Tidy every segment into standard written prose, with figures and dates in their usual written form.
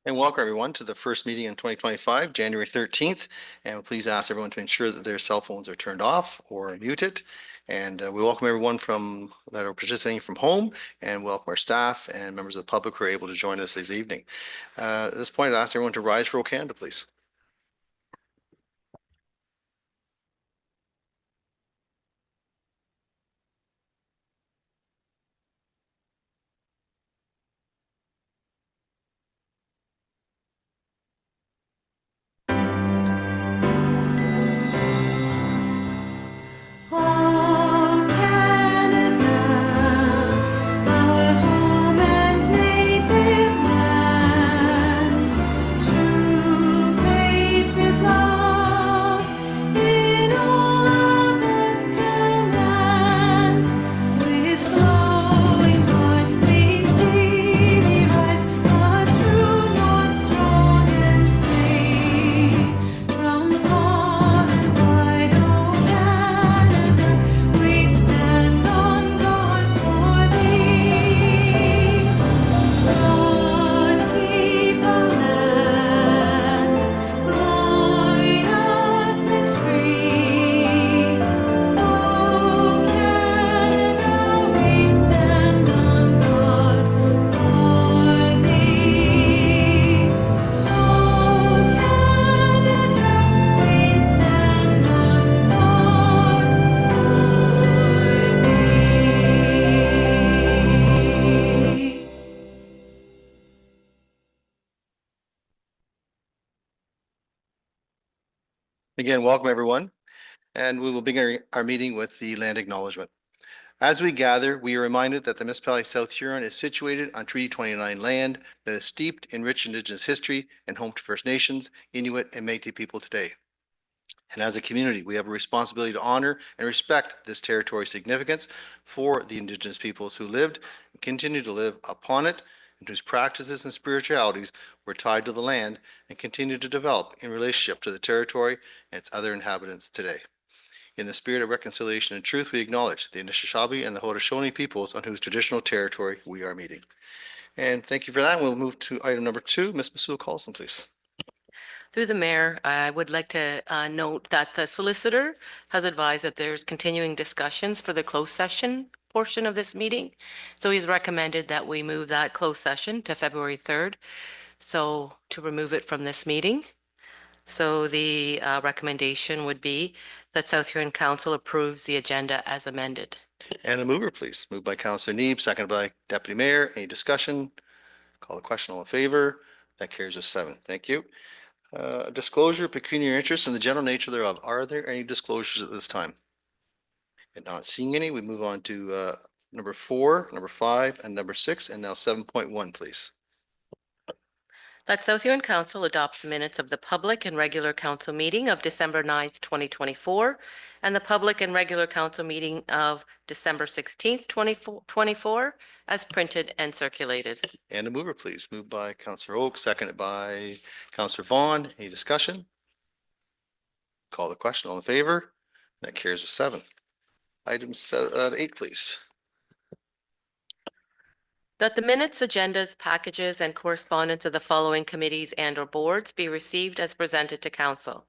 And welcome everyone to the first meeting in 2025, January 13th. And please ask everyone to ensure that their cell phones are turned off or muted. And we welcome everyone that are participating from home, and welcome our staff and members of the public who are able to join us this evening. At this point, I ask everyone to rise for O Canada, please. Oh, Canada, our home and native land, true patriot love in all of us command. With glowing hearts we see thee rise, a true north, strong and free. From far and wide, O Canada, we stand on guard for thee. God keep our land glorious and free. O Canada, we stand on guard for thee. O Canada, we stand on guard for thee. Again, welcome everyone. And we will begin our meeting with the land acknowledgement. As we gather, we are reminded that the municipality of South Huron is situated on Treaty 29 land that is steeped in rich Indigenous history and home to First Nations, Inuit, and Métis people today. And as a community, we have a responsibility to honor and respect this territory's significance for the Indigenous peoples who lived and continue to live upon it, and whose practices and spiritualities were tied to the land and continue to develop in relationship to the territory and its other inhabitants today. In the spirit of reconciliation and truth, we acknowledge the Anishinaabe and the Haudenosaunee peoples on whose traditional territory we are meeting. And thank you for that. We'll move to item number 2. Ms. Masoul Carlson, please. Through the mayor, I would like to note that the solicitor has advised that there's continuing discussions for the closed session portion of this meeting. So he's recommended that we move that closed session to February 3rd. So to remove it from this meeting. So the recommendation would be that South Huron Council approves the agenda as amended. And a mover, please. Moved by Councillor Neeb, seconded by Deputy Mayor. Any discussion? Call the question. All in favor? That carries with 7. Thank you. Disclosure of pecuniary interest and the general nature thereof. Are there any disclosures at this time? And not seeing any, we move on to number 4, number 5, and number 6, and now 7.1, please. That South Huron Council adopts the minutes of the public and regular council meeting of December 9th, 2024, and the public and regular council meeting of December 16th, 2024, as printed and circulated. And a mover, please. Moved by Councillor Oak, seconded by Councillor Vaughn. Any discussion? Call the question. All in favor? That carries with 7. Item 8, please. That the minutes, agendas, packages, and correspondence of the following committees and/or boards be received as presented to council.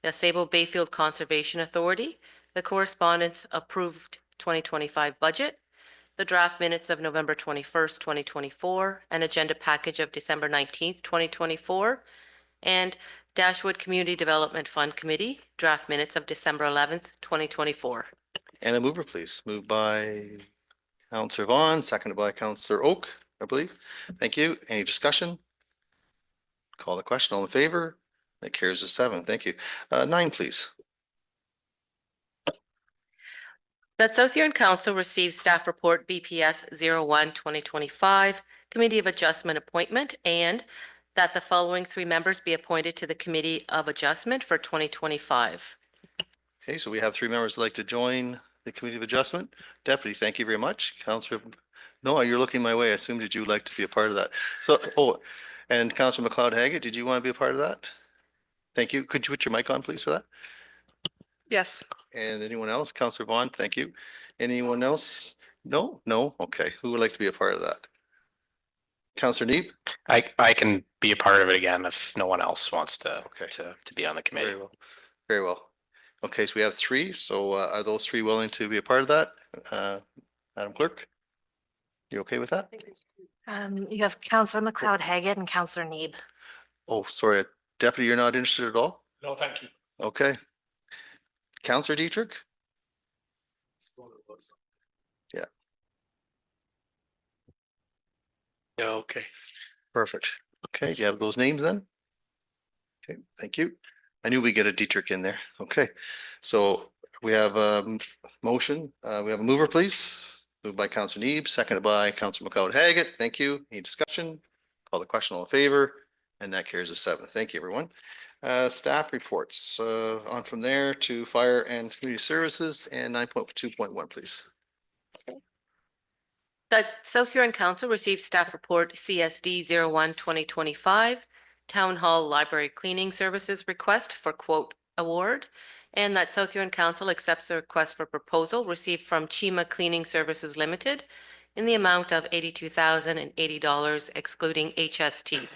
The Sable Bayfield Conservation Authority, the correspondence approved 2025 budget, the draft minutes of November 21st, 2024, an agenda package of December 19th, 2024, and Dashwood Community Development Fund Committee, draft minutes of December 11th, 2024. And a mover, please. Moved by Councillor Vaughn, seconded by Councillor Oak, I believe. Thank you. Any discussion? Call the question. All in favor? That carries with 7. Thank you. 9, please. That South Huron Council receives staff report BPS 01-2025, Committee of Adjustment appointment, and that the following 3 members be appointed to the Committee of Adjustment for 2025. Okay, so we have 3 members who'd like to join the Committee of Adjustment. Deputy, thank you very much. Councillor, no, you're looking my way. I assumed that you would like to be a part of that. So, and Councillor McLeod Haggett, did you want to be a part of that? Thank you. Could you put your mic on, please, for that? Yes. And anyone else? Councillor Vaughn, thank you. Anyone else? No? No? Okay. Who would like to be a part of that? Counselor Neep? I can be a part of it again if no one else wants to, Okay. to be on the committee. Very well. Very well. Okay, so we have three. So are those three willing to be a part of that? Madam Clerk? You okay with that? You have Counselor McLeod Haggett and Counselor Neeb. Oh, sorry, Deputy, you're not interested at all? No, thank you. Okay. Counselor Dietrich? Yeah. Yeah, okay. Perfect. Okay, do you have those names then? Okay, thank you. I knew we'd get a Dietrich in there. Okay, so we have a motion. We have a mover, please. Moved by Counselor Neeb, seconded by Counselor McLeod Haggett. Thank you. Any discussion? Call the question, all in favor, and that carries a 7. Thank you, everyone. Staff reports, on from there to fire and community services and 9.2.1, please. The South Huron Council received staff report CSD 01-2025 Town Hall Library Cleaning Services request for quote award, and that South Huron Council accepts the request for proposal received from Chima Cleaning Services Limited in the amount of $82,080 excluding HST.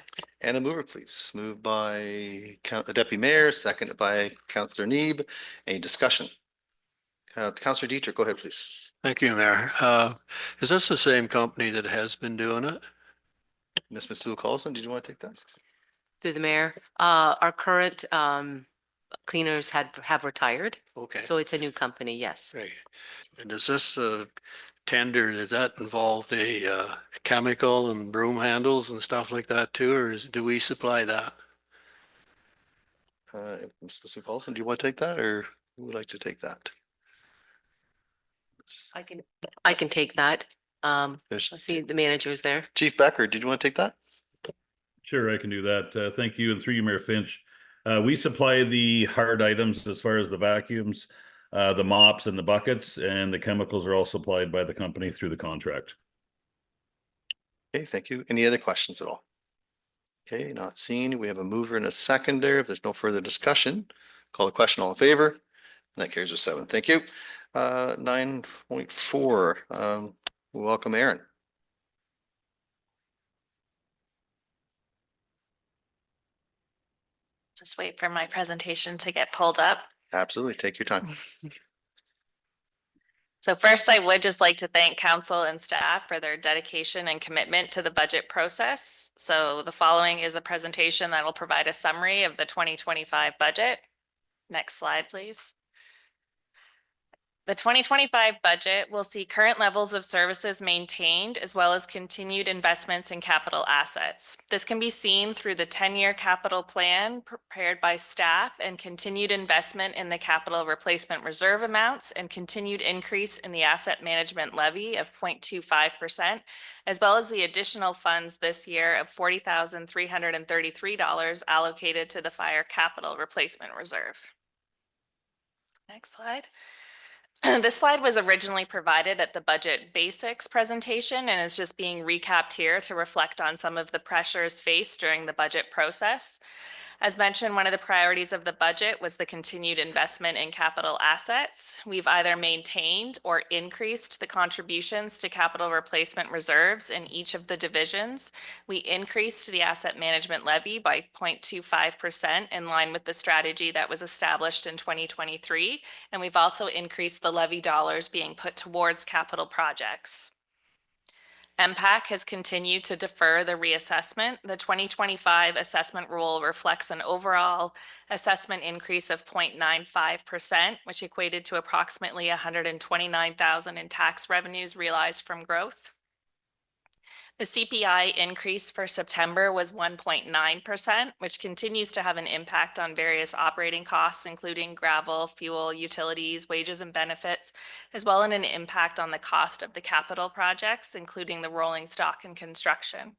And a mover, please. Moved by Deputy Mayor, seconded by Counselor Neeb. Any discussion? Counselor Dietrich, go ahead, please. Thank you, Mayor. Is this the same company that has been doing it? Ms. Masoul Carlson, did you want to take that? Through the mayor, our current cleaners have retired, Okay, so it's a new company, yes. great. And does this tender, does that involve the chemical and broom handles and stuff like that too, or do we supply that? Ms. Masoul Carlson, do you want to take that or who would like to take that? I can take that. There's I see the manager's there. Chief Becker, did you want to take that? Sure, I can do that. Thank you, and through you, Mayor Finch. We supply the hard items as far as the vacuums, the mops and the buckets, and the chemicals are all supplied by the company through the contract. Okay, thank you. Any other questions at all? Okay, not seen. We have a mover and a seconder. If there's no further discussion, call the question, all in favor. And that carries with 7. Thank you. 9.4, welcome Aaron. Just wait for my presentation to get pulled up. Absolutely, take your time. So first, I would just like to thank council and staff for their dedication and commitment to the budget process. So the following is a presentation that will provide a summary of the 2025 budget. Next slide, please. The 2025 budget will see current levels of services maintained as well as continued investments in capital assets. This can be seen through the 10-year capital plan prepared by staff and continued investment in the capital replacement reserve amounts and continued increase in the asset management levy of 0.25%, as well as the additional funds this year of $40,333 allocated to the fire capital replacement reserve. Next slide. This slide was originally provided at the budget basics presentation and is just being recapped here to reflect on some of the pressures faced during the budget process. As mentioned, one of the priorities of the budget was the continued investment in capital assets. We've either maintained or increased the contributions to capital replacement reserves in each of the divisions. We increased the asset management levy by 0.25% in line with the strategy that was established in 2023. And we've also increased the levy dollars being put towards capital projects. MPAC has continued to defer the reassessment. The 2025 assessment rule reflects an overall assessment increase of 0.95%, which equated to approximately $129,000 in tax revenues realized from growth. The CPI increase for September was 1.9%, which continues to have an impact on various operating costs, including gravel, fuel, utilities, wages and benefits, as well as an impact on the cost of the capital projects, including the rolling stock and construction.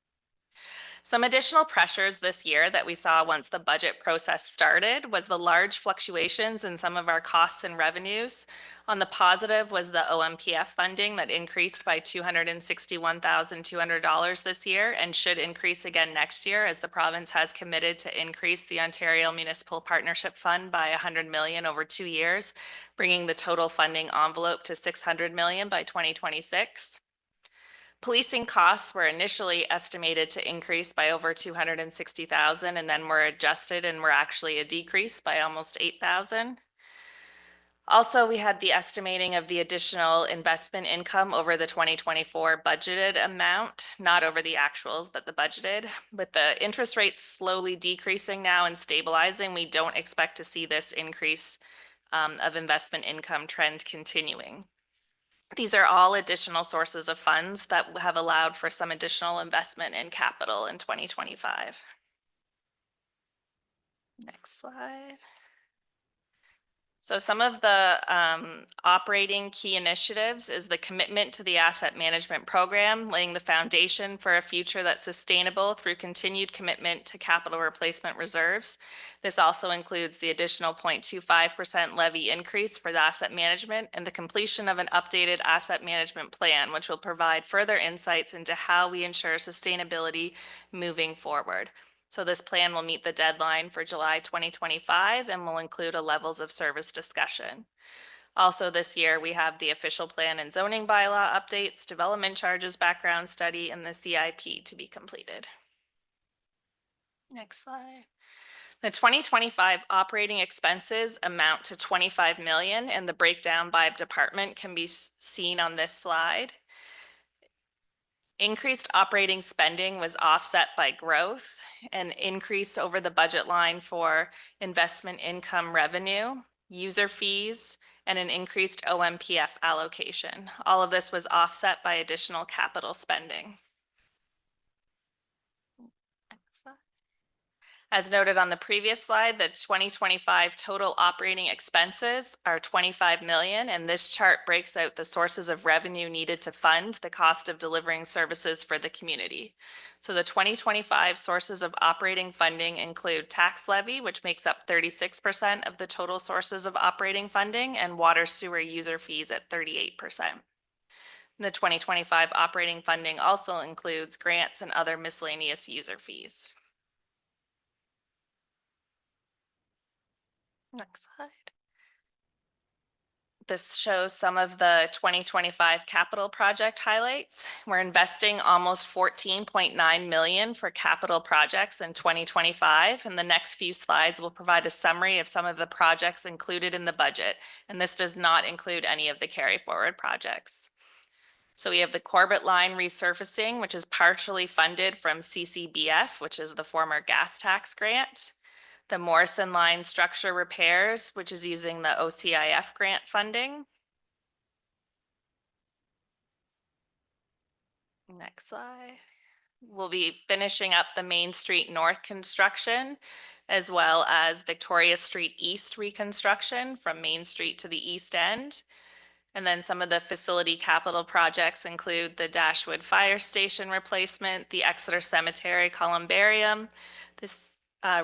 Some additional pressures this year that we saw once the budget process started was the large fluctuations in some of our costs and revenues. On the positive was the OMPF funding that increased by $261,200 this year and should increase again next year as the province has committed to increase the Ontario Municipal Partnership Fund by $100 million over 2 years, bringing the total funding envelope to $600 million by 2026. Policing costs were initially estimated to increase by over 260,000 and then were adjusted and were actually a decrease by almost 8,000. Also, we had the estimating of the additional investment income over the 2024 budgeted amount, not over the actuals, but the budgeted. With the interest rates slowly decreasing now and stabilizing, we don't expect to see this increase of investment income trend continuing. These are all additional sources of funds that have allowed for some additional investment in capital in 2025. Next slide. So some of the operating key initiatives is the commitment to the asset management program, laying the foundation for a future that's sustainable through continued commitment to capital replacement reserves. This also includes the additional 0.25% levy increase for the asset management and the completion of an updated asset management plan, which will provide further insights into how we ensure sustainability moving forward. So this plan will meet the deadline for July 2025 and will include a levels of service discussion. Also this year, we have the official plan and zoning bylaw updates, development charges background study, and the CIP to be completed. Next slide. The 2025 operating expenses amount to 25 million, and the breakdown by department can be seen on this slide. Increased operating spending was offset by growth, an increase over the budget line for investment income revenue, user fees, and an increased OMPF allocation. All of this was offset by additional capital spending. As noted on the previous slide, the 2025 total operating expenses are 25 million, and this chart breaks out the sources of revenue needed to fund the cost of delivering services for the community. So the 2025 sources of operating funding include tax levy, which makes up 36% of the total sources of operating funding, and water sewer user fees at 38%. The 2025 operating funding also includes grants and other miscellaneous user fees. Next slide. This shows some of the 2025 capital project highlights. We're investing almost 14.9 million for capital projects in 2025, and the next few slides will provide a summary of some of the projects included in the budget, and this does not include any of the carry forward projects. So we have the Corbett Line resurfacing, which is partially funded from CCBF, which is the former gas tax grant. The Morrison Line structure repairs, which is using the OCIF grant funding. Next slide. We'll be finishing up the Main Street North construction, as well as Victoria Street East reconstruction from Main Street to the east end. And then some of the facility capital projects include the Dashwood Fire Station replacement, the Exeter Cemetery columbarium, this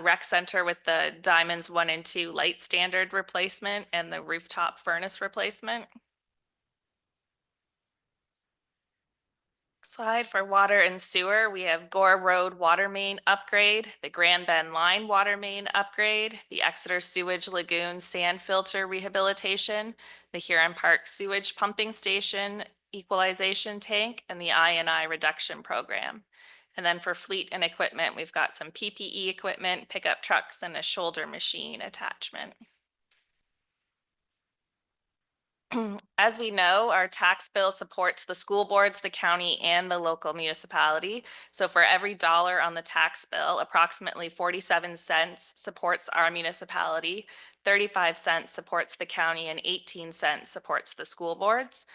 rec center with the Diamonds 1 and 2 light standard replacement, and the rooftop furnace replacement. Slide for water and sewer, we have Gore Road water main upgrade, the Grand Bend Line water main upgrade, the Exeter Sewage Lagoon sand filter rehabilitation, the Huron Park sewage pumping station equalization tank, and the I&I reduction program. And then for fleet and equipment, we've got some PPE equipment, pickup trucks, and a shoulder machine attachment. As we know, our tax bill supports the school boards, the county, and the local municipality. So for every dollar on the tax bill, approximately 47 cents supports our municipality, 35 cents supports the county, and 18 cents supports the school boards.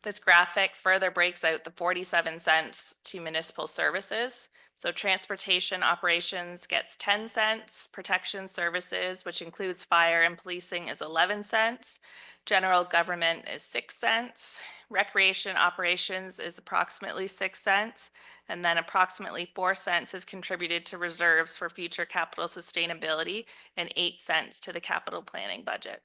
This graphic further breaks out the 47 cents to municipal services. So transportation operations gets 10 cents, protection services, which includes fire and policing, is 11 cents. General government is 6 cents. Recreation operations is approximately 6 cents. And then approximately 4 cents is contributed to reserves for future capital sustainability and 8 cents to the capital planning budget.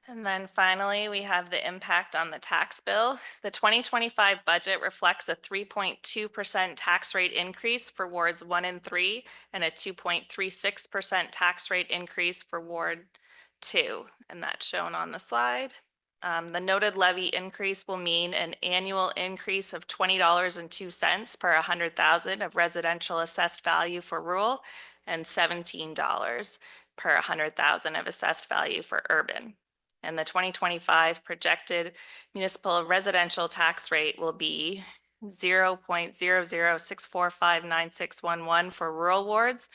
And then finally, we have the impact on the tax bill. The 2025 budget reflects a 3.2% tax rate increase for wards 1 and 3 and a 2.36% tax rate increase for ward 2. And that's shown on the slide. The noted levy increase will mean an annual increase of $20.02 per 100,000 of residential assessed value for rural and $17 per 100,000 of assessed value for urban. And the 2025 projected municipal residential tax rate will be 0.00645961 for rural wards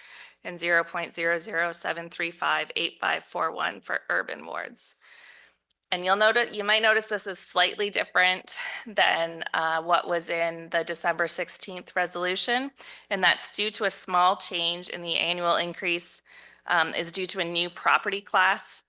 and 0.0073585541 for urban wards. And you might notice this is slightly different than what was in the December 16th resolution. And that's due to a small change in the annual increase is due to a new property class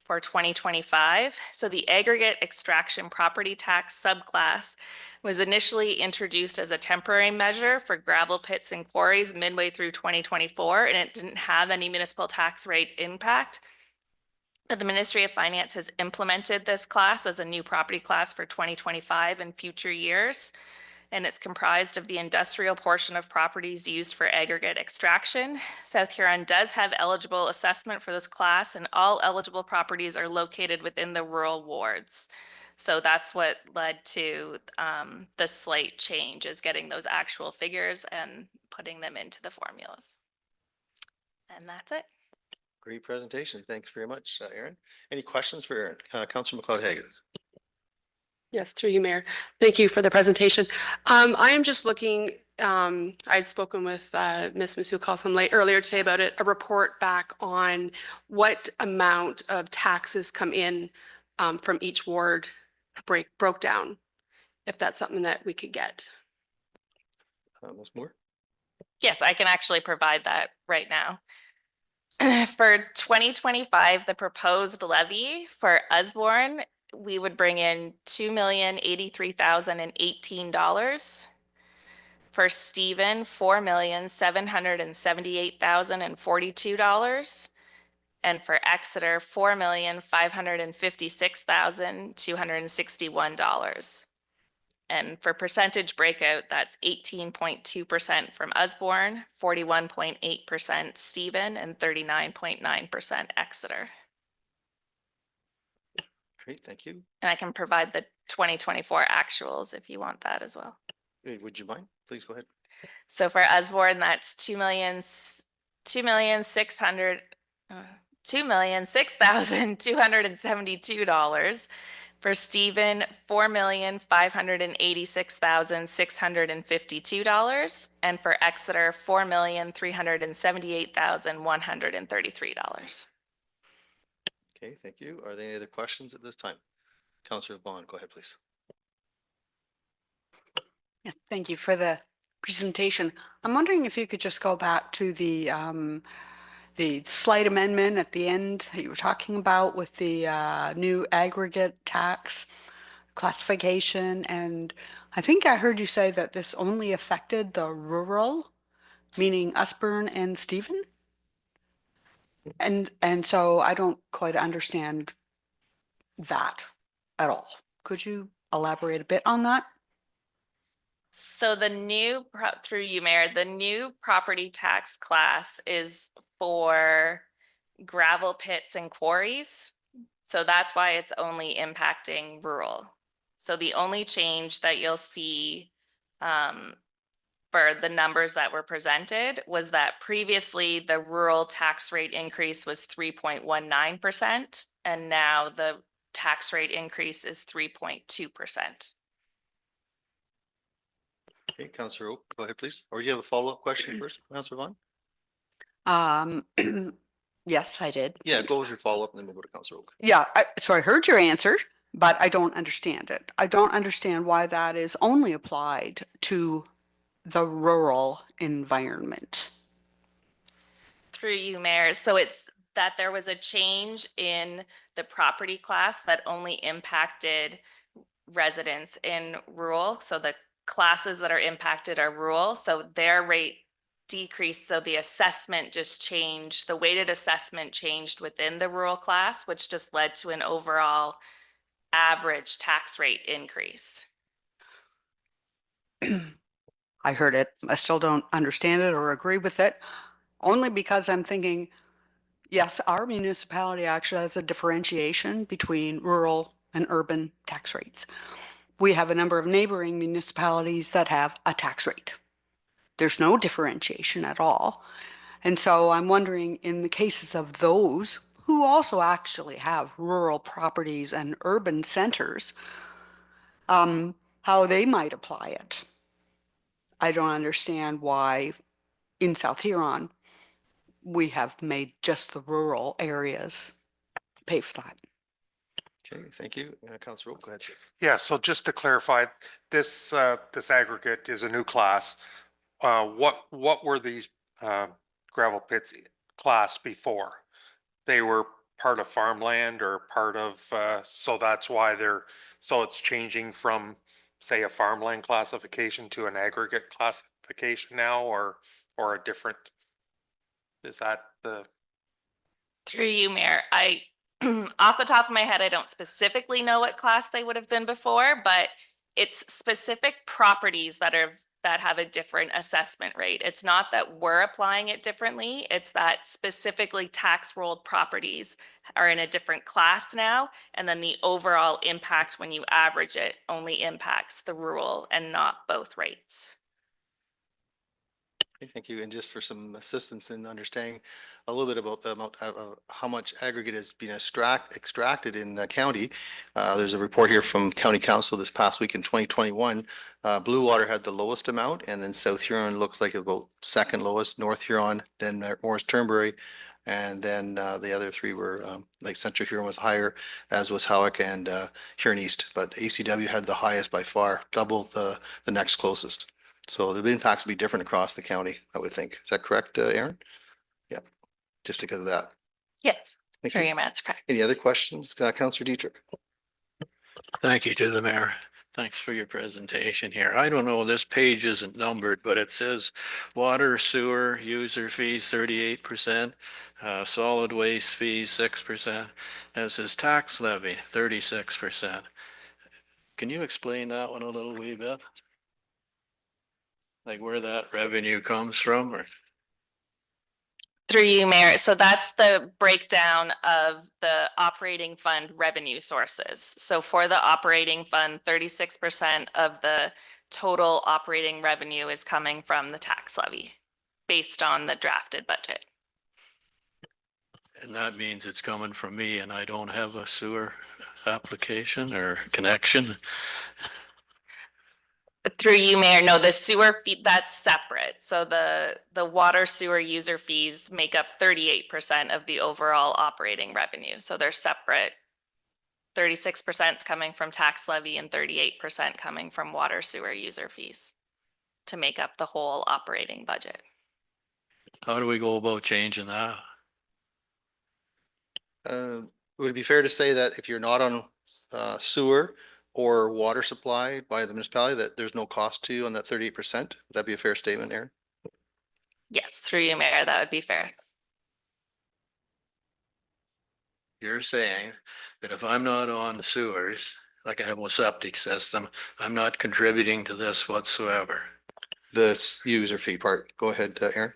for 2025. So the aggregate extraction property tax subclass was initially introduced as a temporary measure for gravel pits and quarries midway through 2024, and it didn't have any municipal tax rate impact. But the Ministry of Finance has implemented this class as a new property class for 2025 and future years. And it's comprised of the industrial portion of properties used for aggregate extraction. South Huron does have eligible assessment for this class, and all eligible properties are located within the rural wards. So that's what led to the slight change, is getting those actual figures and putting them into the formulas. And that's it. Great presentation. Thanks very much, Aaron. Any questions for Aaron? Councillor McLeod-Hagan. Yes, through you, Mayor. Thank you for the presentation. I am just looking, I'd spoken with Ms. Masu-Carlson earlier today about it, a report back on what amount of taxes come in from each ward broke down, if that's something that we could get. Ms. Moore? Yes, I can actually provide that right now. For 2025, the proposed levy for Usborne, we would bring in $2,083,018. For Stephen, $4,778,042. And for Exeter, $4,556,261. And for percentage breakout, that's 18.2% from Usborne, 41.8% Stephen, and 39.9% Exeter. Great, thank you. And I can provide the 2024 actuals if you want that as well. Would you mind? Please go ahead. So for Usborne, that's $2,006,272. For Stephen, $4,586,652. And for Exeter, $4,378,133. Okay, thank you. Are there any other questions at this time? Councillor Vaughn, go ahead, please. Yeah, thank you for the presentation. I'm wondering if you could just go back to the slight amendment at the end that you were talking about with the new aggregate tax classification. And I think I heard you say that this only affected the rural, meaning Usborne and Stephen. And so I don't quite understand that at all. Could you elaborate a bit on that? So the new, through you, Mayor, the new property tax class is for gravel pits and quarries. So that's why it's only impacting rural. So the only change that you'll see for the numbers that were presented was that previously the rural tax rate increase was 3.19%, and now the tax rate increase is 3.2%. Okay, Councillor Oak, go ahead, please. Or do you have a follow-up question first, Councillor Vaughn? Yes, I did. Yeah, Thanks. go with your follow-up and then we'll go to Councillor Oak. Yeah, so I heard your answer, but I don't understand it. I don't understand why that is only applied to the rural environment. Through you, Mayor. So it's that there was a change in the property class that only impacted residents in rural. So the classes that are impacted are rural. So their rate decreased. So the assessment just changed. The weighted assessment changed within the rural class, which just led to an overall average tax rate increase. I heard it. I still don't understand it or agree with it, only because I'm thinking, yes, our municipality actually has a differentiation between rural and urban tax rates. We have a number of neighboring municipalities that have a tax rate. There's no differentiation at all. And so I'm wondering, in the cases of those who also actually have rural properties and urban centers, how they might apply it. I don't understand why in South Huron we have made just the rural areas pay for that. Okay, thank you. Councilor Rowe, go ahead, please. Yeah, so just to clarify, this this aggregate is a new class. What were these gravel pits class before? They were part of farmland or part of so that's why so it's changing from, say, a farmland classification to an aggregate classification now, or a different, is that the? Through you, Mayor, I, off the top of my head, I don't specifically know what class they would have been before, but it's specific properties that have a different assessment rate. It's not that we're applying it differently, it's that specifically tax rolled properties are in a different class now, and then the overall impact when you average it only impacts the rural and not both rates. Okay, thank you. And just for some assistance in understanding a little bit about the amount of how much aggregate is being extracted in the county. There's a report here from County Council this past week in 2021. Blue Water had the lowest amount, and then South Huron looks like about second lowest, North Huron, then Morris Turnberry, and then the other three were like Central Huron was higher, as was Howick and Huron East. But ACW had the highest by far, double the next closest. So the impacts will be different across the county, I would think. Is that correct, Aaron? Yeah, just because of that. Yes, Thank through you. you, Matt, that's correct. Any other questions, Councillor Dietrich? Thank you to the mayor. Thanks for your presentation here. I don't know, this page isn't numbered, but it says water, sewer, user fees, 38%, solid waste fees, 6%. And it says tax levy, 36%. Can you explain that one a little wee bit? Like where that revenue comes from, or? Through you, Mayor. So that's the breakdown of the operating fund revenue sources. So for the operating fund, 36% of the total operating revenue is coming from the tax levy based on the drafted budget. And that means it's coming from me and I don't have a sewer application or connection. Through you, Mayor, no, the sewer fee, that's separate. So the water sewer user fees make up 38% of the overall operating revenue. So they're separate. 36% is coming from tax levy and 38% coming from water sewer user fees to make up the whole operating budget. How do we go about changing that? Would it be fair to say that if you're not on sewer or water supply by the municipality, that there's no cost to you on that 38%? Would that be a fair statement, Aaron? Yes, through you, Mayor, that would be fair. You're saying that if I'm not on the sewers, like I have a septic system, I'm not contributing to this whatsoever. The user fee part. Go ahead, Aaron.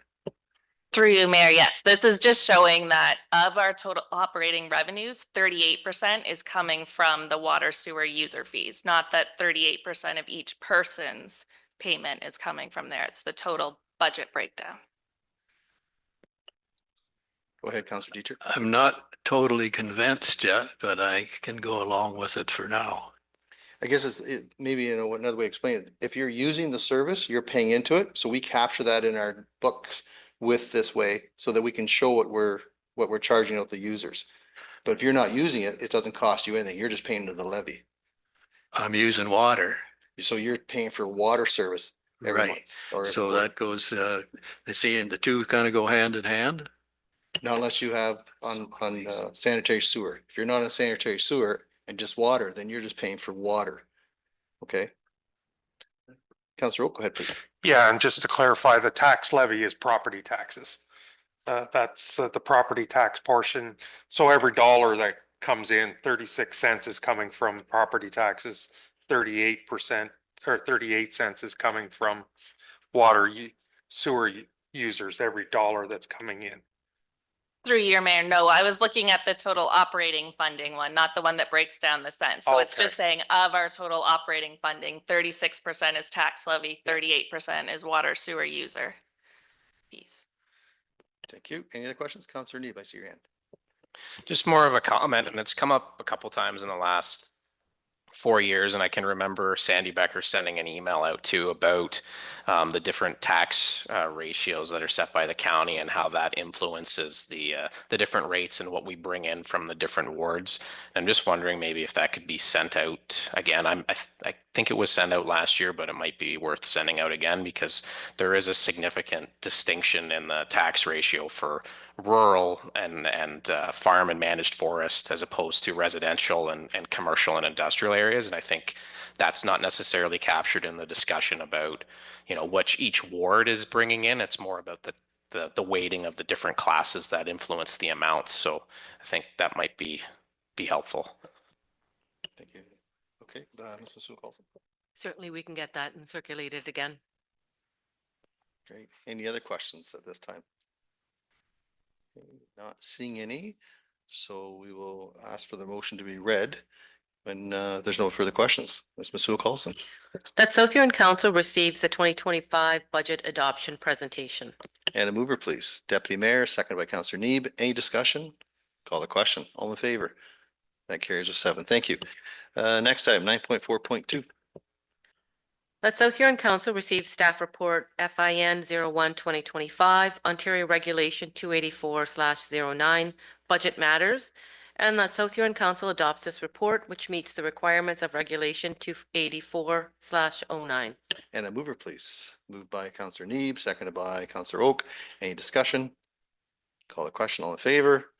Through you, Mayor, yes. This is just showing that of our total operating revenues, 38% is coming from the water sewer user fees, not that 38% of each person's payment is coming from there. It's the total budget breakdown. Go ahead, Councillor Dietrich. I'm not totally convinced yet, but I can go along with it for now. I guess maybe another way to explain it. If you're using the service, you're paying into it. So we capture that in our books with this way so that we can show what we're charging out the users. But if you're not using it, it doesn't cost you anything. You're just paying to the levy. I'm using water. So you're paying for water service every Right. month. Or So that goes, they see, and the two kind of go hand in hand. not unless you have on sanitary sewer. If you're not on sanitary sewer and just water, then you're just paying for water. Okay. Councillor Oak, go ahead, please. Yeah, and just to clarify, the tax levy is property taxes. That's the property tax portion. So every dollar that comes in, 36 cents is coming from property taxes, 38% or 38 cents is coming from water sewer users, every dollar that's coming in. Through your mayor, no, I was looking at the total operating funding one, not the one that breaks down the cents. So it's Okay. just saying of our total operating funding, 36% is tax levy, 38% is water sewer user piece. Thank you. Any other questions? Counselor Neeb, I see your hand. Just more of a comment, and it's come up a couple times in the last 4 years, and I can remember Sandy Becker sending an email out too about the different tax ratios that are set by the county and how that influences the different rates and what we bring in from the different wards. And I'm just wondering maybe if that could be sent out again. I think it was sent out last year, but it might be worth sending out again because there is a significant distinction in the tax ratio for rural and farm and managed forest as opposed to residential and commercial and industrial areas. And I think that's not necessarily captured in the discussion about, what each ward is bringing in. It's more about the weighting of the different classes that influence the amounts. So I think that might be helpful. Thank you. Okay, Ms. Masu-Carlson. Certainly, we can get that and circulate it again. Great. Any other questions at this time? Okay, not seeing any, so we will ask for the motion to be read when there's no further questions. Ms. Masu-Carlson. That South Huron Council receives the 2025 budget adoption presentation. And a mover, please. Deputy Mayor, seconded by Counselor Neeb. Any discussion? Call the question. All in favor? That carries with 7. Thank you. Next item, 9.4.2. That South Huron Council receives staff report FIN 01-2025, Ontario Regulation 284/09, Budget Matters, and that South Huron Council adopts this report, which meets the requirements of Regulation 284/09. And a mover, please. Moved by Counselor Neeb, seconded by Counselor Oak. Any discussion? Call the question. All in favor?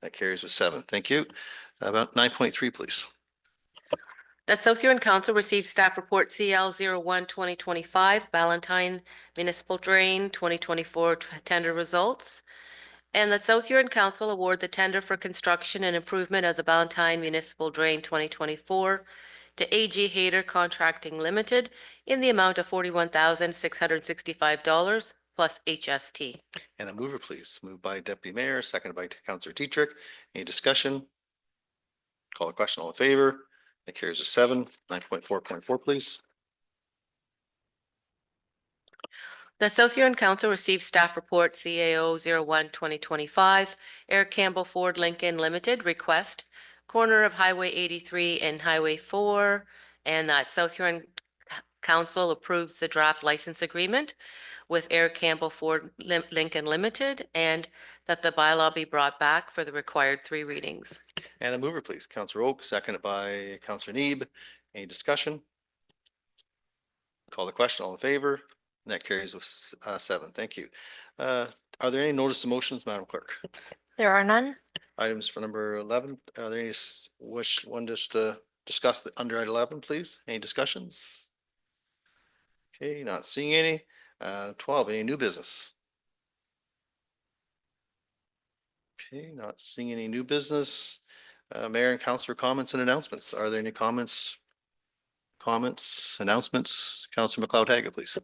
That carries with 7. Thank you. About 9.3, please. That South Huron Council receives staff report CL 01-2025, Valentine Municipal Drain 2024 tender results. And that South Huron Council award the tender for construction and improvement of the Valentine Municipal Drain 2024 to AG Hayter Contracting Limited in the amount of $41,665 plus HST. And a mover, please. Moved by Deputy Mayor, seconded by Counselor Dietrich. Any discussion? Call the question. All in favor? That carries with 7. 9.4.4, please. The South Huron Council receives staff report CAO 01-2025, Eric Campbell Ford Lincoln Limited request, corner of Highway 83 and Highway 4, and that South Huron Council approves the draft license agreement with Eric Campbell Ford Lincoln Limited, and that the bylaw be brought back for the required 3 readings. And a mover, please. Counselor Oak, seconded by Counselor Neeb. Any discussion? Call the question. All in favor? And that carries with 7. Thank you. Are there any notice of motions, Madam Clerk? There are none. Items for number 11. Are there any wish one just to discuss the under item 11, please? Any discussions? Okay, not seeing any. 12. Any new business? Okay, not seeing any new business. Mayor and Councillor comments and announcements. Are there any comments? Announcements? Councillor McLeod-Haggett, please.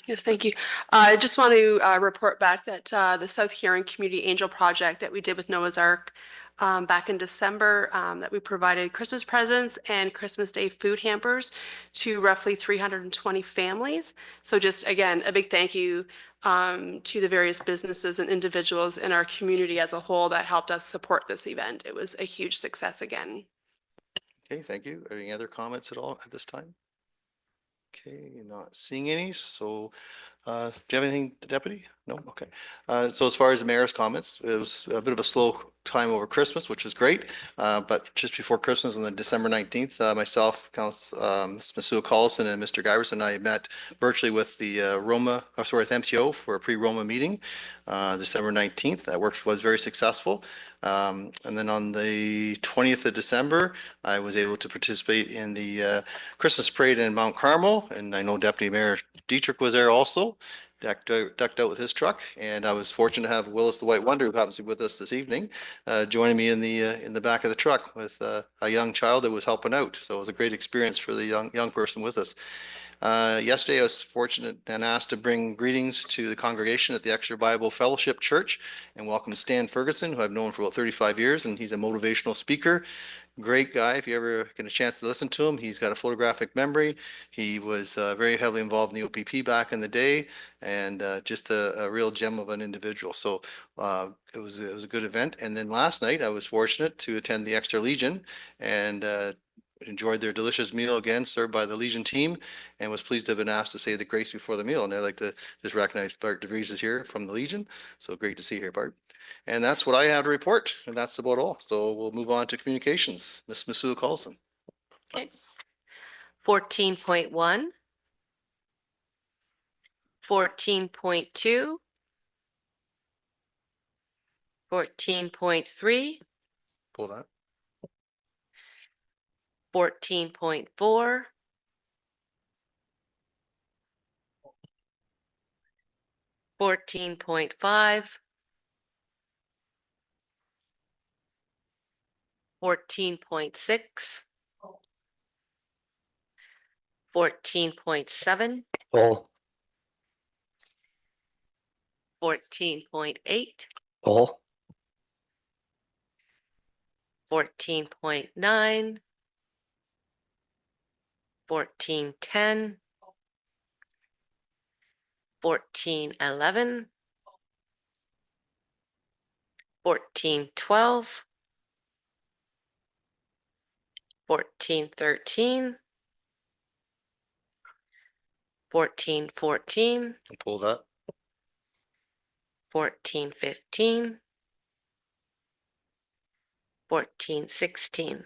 Yes, thank you. I just want to report back that the South Huron Community Angel Project that we did with Noah's Ark back in December, that we provided Christmas presents and Christmas Day food hampers to roughly 320 families. So just again, a big thank you to the various businesses and individuals in our community as a whole that helped us support this event. It was a huge success again. Okay, thank you. Are there any other comments at all at this time? Okay, not seeing any. So, do you have anything, Deputy? No? Okay. So as far as the mayor's comments, it was a bit of a slow time over Christmas, which was great. But just before Christmas on the December 19th, myself, Ms. Masu-Carlson and Mr. Giverson and I met virtually with the MTO for a pre-Roma meeting, December 19th. That was very successful. And then on the 20th of December, I was able to participate in the Christmas parade in Mount Carmel. And I know Deputy Mayor Dietrich was there also, decked out with his truck. And I was fortunate to have Willis the White Wonder, who happens to be with us this evening, joining me in the back of the truck with a young child that was helping out. So it was a great experience for the young person with us. Yesterday, I was fortunate and asked to bring greetings to the congregation at the Exeter Bible Fellowship Church and welcome Stan Ferguson, who I've known for about 35 years, and he's a motivational speaker. Great guy. If you ever get a chance to listen to him, he's got a photographic memory. He was very heavily involved in the OPP back in the day, and just a real gem of an individual. So it was a good event. And then last night, I was fortunate to attend the Exeter Legion and enjoyed their delicious meal again, served by the Legion team, and was pleased to have been asked to say the grace before the meal. And I'd like to just recognize Bart DeVries is here from the Legion. So great to see you here, Bart. And that's what I have to report, and that's about all. So we'll move on to communications. Ms. Masua Carlson. Okay. 14.1. 14.2. 14.3. Pull that. 14.4. 14.5. 14.6. 14.7. Pull. 14.8. Pull. 14.9. 14.10. 14.11. 14.12. 14.13. 14.14. Pull that. 14.15. 14.16.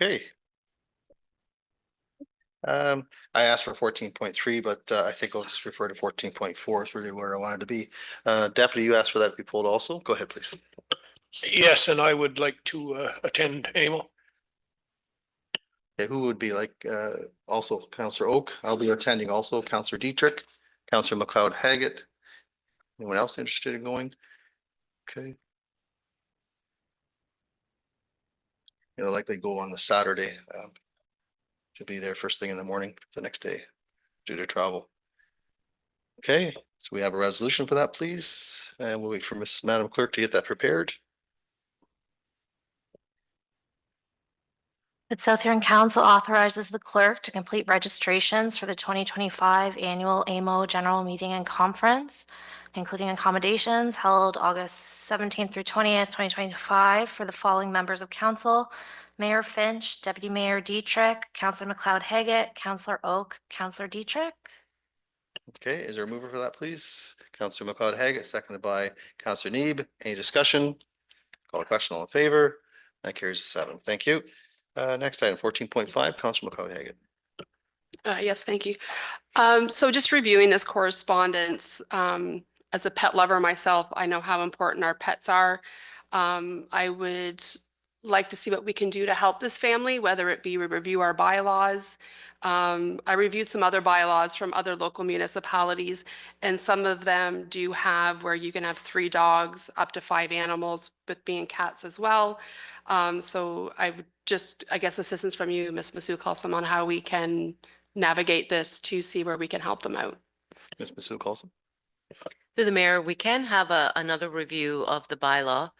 Okay. I asked for 14.3, but I think I'll just refer to 14.4 is really where I wanted to be. Deputy, you asked for that to be pulled also. Go ahead, please. Yes, and I would like to attend AMO. Okay, who would be like also Councillor Oak? I'll be attending also. Councillor Dietrich, Councillor McLeod Haggett. Anyone else interested in going? Okay. It'll likely go on the Saturday to be there first thing in the morning the next day due to travel. Okay, so we have a resolution for that, please, and we'll wait for Madam Clerk to get that prepared. That South Huron Council authorizes the clerk to complete registrations for the 2025 Annual AMO General Meeting and Conference, including accommodations held August 17th through 20th, 2025 for the following members of council: Mayor Finch, Deputy Mayor Dietrich, Councillor McLeod Haggett, Councillor Oak, Councillor Dietrich. Okay, is there a mover for that, please? Councillor McLeod Haggett, seconded by Councillor Neeb. Any discussion? Call a question, all in favor? That carries a 7. Thank you. Next item, 14.5, Councillor McLeod Haggett. Yes, thank you. So just reviewing this correspondence, as a pet lover myself, I know how important our pets are. I would like to see what we can do to help this family, whether it be we review our bylaws. I reviewed some other bylaws from other local municipalities, and some of them do have where you can have 3 dogs, up to 5 animals, with being cats as well. So I would just, I guess, assistance from you, Ms. Masua Carlson, on how we can navigate this to see where we can help them out. Ms. Masua Carlson. Through the mayor, we can have another review of the bylaw.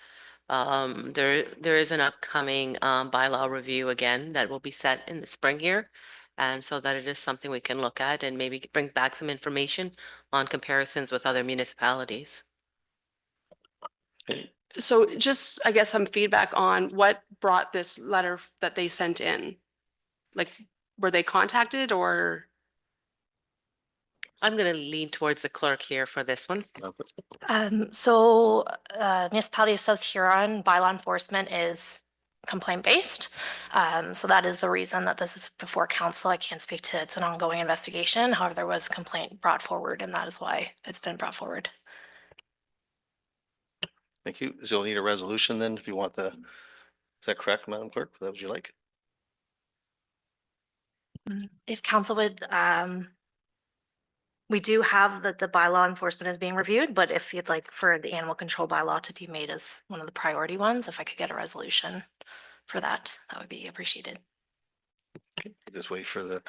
There is an upcoming bylaw review again that will be set in the spring here. And so that it is something we can look at and maybe bring back some information on comparisons with other municipalities. So just, I guess, some feedback on what brought this letter that they sent in. Like, were they contacted or? I'm going to lean towards the clerk here for this one. Municipality of South Huron bylaw enforcement is complaint-based. So that is the reason that this is before council. I can't speak to it's an ongoing investigation. However, there was a complaint brought forward, and that is why it's been brought forward. Thank you. So you'll need a resolution then if you want the, is that correct, Madam Clerk? That would you like? If council would, we do have the bylaw enforcement is being reviewed, but if you'd like for the animal control bylaw to be made as one of the priority ones, if I could get a resolution for that. That would be appreciated. Just wait for the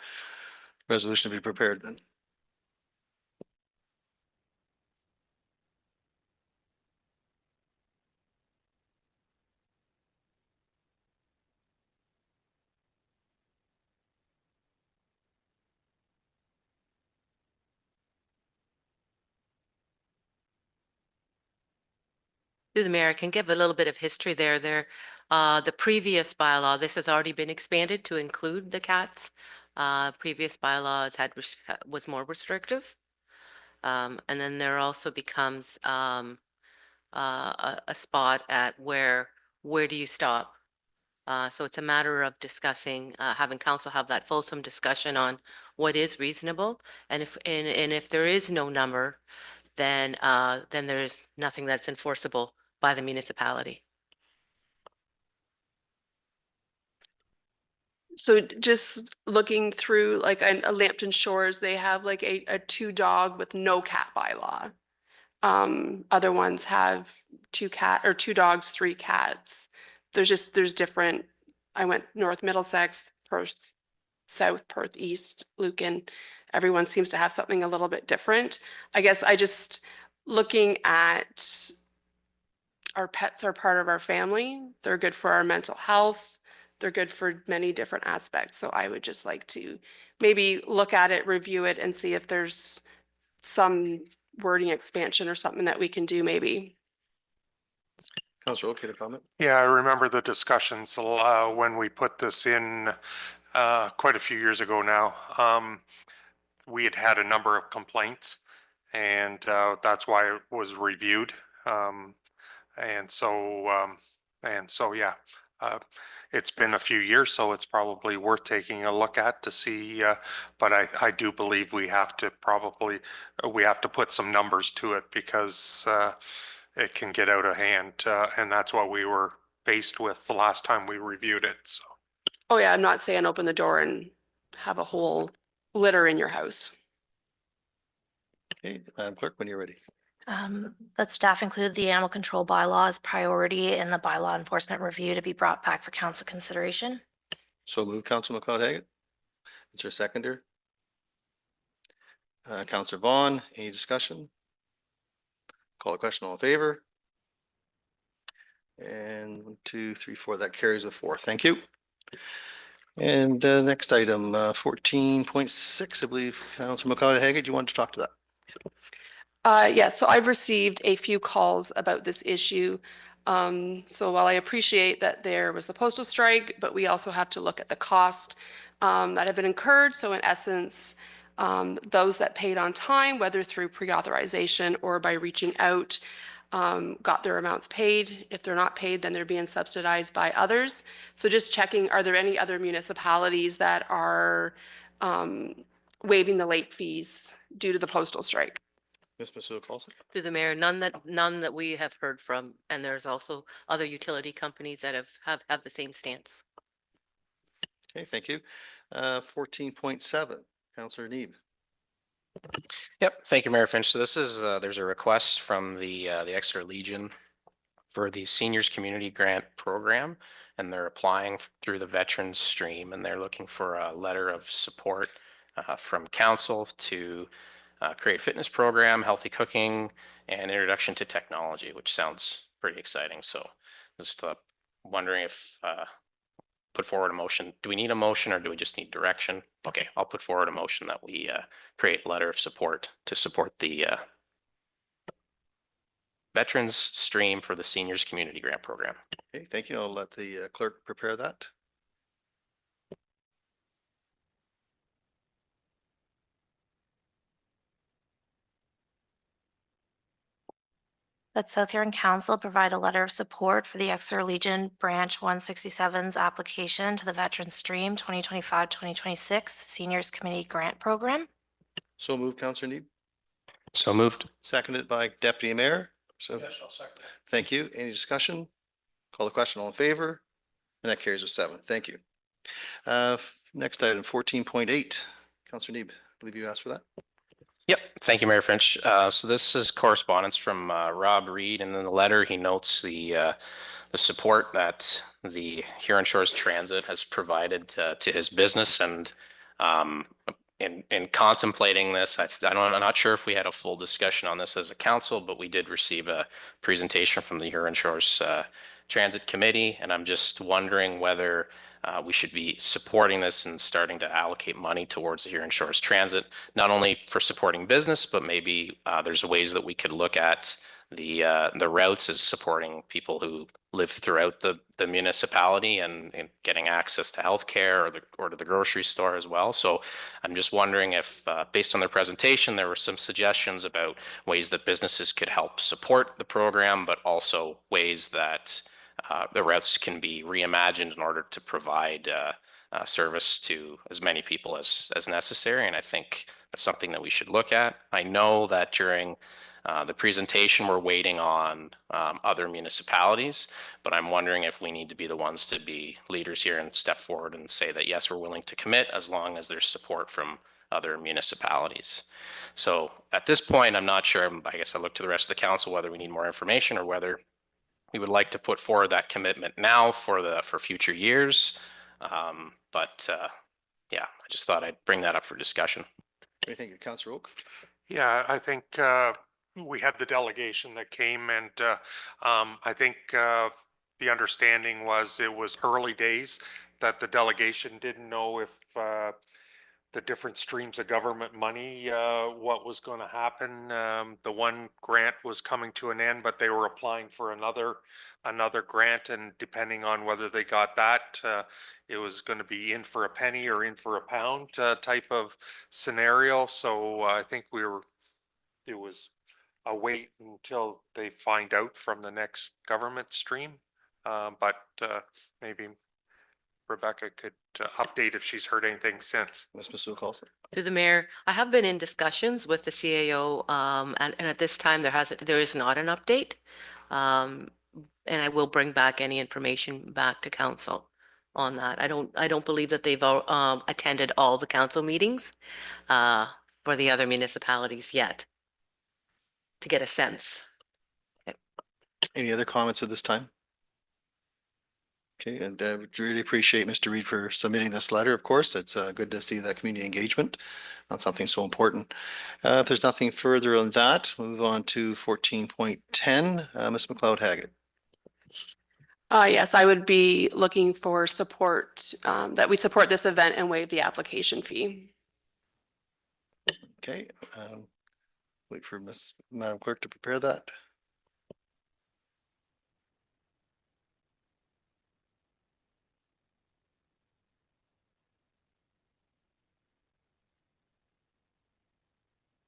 resolution to be prepared then. Through the mayor, I can give a little bit of history there. The previous bylaw, this has already been expanded to include the cats. Previous bylaws was more restrictive. And then there also becomes a spot at where do you stop? So it's a matter of discussing, having council have that fulsome discussion on what is reasonable. And if there is no number, then there is nothing that's enforceable by the municipality. So just looking through like a Lambton Shores, they have like a 2-dog with no cat bylaw. Other ones have 2 dogs, 3 cats. There's different. I went North Middlesex, Perth South, Perth East, Lucan. Everyone seems to have something a little bit different. I guess I just looking at our pets are part of our family. They're good for our mental health. They're good for many different aspects. So I would just like to maybe look at it, review it, and see if there's some wording expansion or something that we can do maybe. Councillor, okay to comment? Yeah, I remember the discussions when we put this in quite a few years ago now. We had a number of complaints, and that's why it was reviewed. And so, yeah, it's been a few years, so it's probably worth taking a look at to see. But I do believe we have to put some numbers to it because it can get out of hand, and that's what we were faced with the last time we reviewed it. So. Oh yeah, I'm not saying open the door and have a whole litter in your house. Okay, Madam Clerk, when you're ready. That staff include the animal control bylaw as priority in the bylaw enforcement review to be brought back for council consideration. So move, Councillor McLeod-Haggett. Is there a seconder? Councillor Vaughn, any discussion? Call the question, all in favor? And 1, 2, 3, 4, that carries with 4. Thank you. And next item, 14.6, I believe, Councillor McLeod-Haggett, you wanted to talk to that? Yes, so I've received a few calls about this issue. So while I appreciate that there was a postal strike, but we also have to look at the cost that have been incurred. So in essence, those that paid on time, whether through pre-authorization or by reaching out, got their amounts paid. If they're not paid, then they're being subsidized by others. So just checking, are there any other municipalities that are waiving the late fees due to the postal strike? Ms. Masuda-Carlson? Through the mayor, none that we have heard from, and there's also other utility companies that have the same stance. Okay, thank you. 14.7, Councillor Neeb. Yep, thank you, Mayor Finch. So this is, there's a request from the Exeter Legion for the Seniors Community Grant Program, and they're applying through the Veterans Stream, and they're looking for a letter of support from council to create fitness program, healthy cooking, and introduction to technology, which sounds pretty exciting. So just wondering if put forward a motion. Do we need a motion or do we just need direction? Okay, I'll put forward a motion that we create a letter of support to support the Veterans Stream for the Seniors Community Grant Program. Okay, thank you. I'll let the clerk prepare that. That South Huron Council provide a letter of support for the Exeter Legion Branch 167's application to the Veterans Stream 2025-2026 Seniors Committee Grant Program. So move, Councillor Neeb. So moved. Seconded by Deputy Mayor. So Yes, I'll second it. thank you. Any discussion? Call the question, all in favor? And that carries with 7. Thank you. Next item, 14.8. Councillor Neeb, I believe you asked for that. Yep, thank you, Mayor Finch. So this is correspondence from Rob Reed, and in the letter he notes the support that the Huron Shores Transit has provided to his business, and in contemplating this, I'm not sure if we had a full discussion on this as a council, but we did receive a presentation from the Huron Shores Transit Committee, and I'm just wondering whether we should be supporting this and starting to allocate money towards the Huron Shores Transit, not only for supporting business, but maybe there's ways that we could look at the routes as supporting people who live throughout the municipality and getting access to healthcare or to the grocery store as well. So I'm just wondering if, based on their presentation, there were some suggestions about ways that businesses could help support the program, but also ways that the routes can be reimagined in order to provide service to as many people as necessary. And I think that's something that we should look at. I know that during the presentation, we're waiting on other municipalities, but I'm wondering if we need to be the ones to be leaders here and step forward and say that, yes, we're willing to commit as long as there's support from other municipalities. So at this point, I'm not sure. I guess I look to the rest of the council whether we need more information or whether we would like to put forward that commitment now for future years. Yeah, I just thought I'd bring that up for discussion. What do you think, Councillor Oak? Yeah, I think we had the delegation that came, and I think the understanding was it was early days, that the delegation didn't know if the different streams of government money, what was going to happen. The one grant was coming to an end, but they were applying for another grant, and depending on whether they got that, it was going to be in for a penny or in for a pound type of scenario. So I think it was a wait until they find out from the next government stream. But maybe Rebecca could update if she's heard anything since. Ms. Masu-Carlson. Through the mayor, I have been in discussions with the CAO, and at this time there is not an update. And I will bring back any information back to council on that. I don't believe that they've attended all the council meetings for the other municipalities yet to get a sense. Any other comments at this time? Okay, and really appreciate Mr. Reed for submitting this letter. Of course, it's good to see that community engagement on something so important. If there's nothing further on that, move on to 14.10. Ms. McLeod-Haggett. Yes, I would be looking for support, that we support this event and waive the application fee. Okay, wait for Madam Clerk to prepare that.